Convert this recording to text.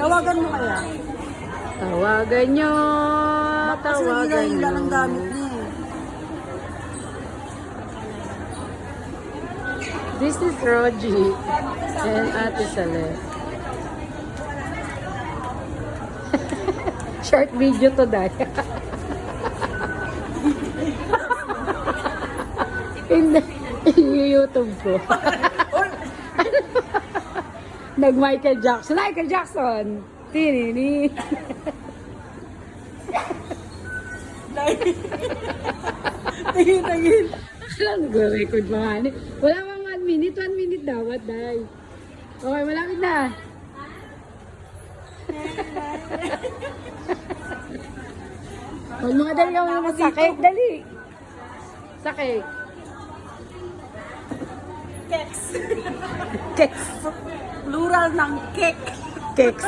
Tawagan mo kaya? Tawagan nyo. Kasi Tawagan hila-hila nyo. ng gamit niya eh. This is Roji and Ate Saleh. Short video to dahil. Hindi. I-YouTube ko. Nag-Michael Jackson. Michael Jackson! Tinini. Tingin. Alam, nag-record pa nga. Wala pang 1 minute. 1 minute dapat, dahil. Okay, malapit na. Huwag mga dali ka mga sakit. Dali. Sakit. Keks. Keks. Plural ng cake. Keks.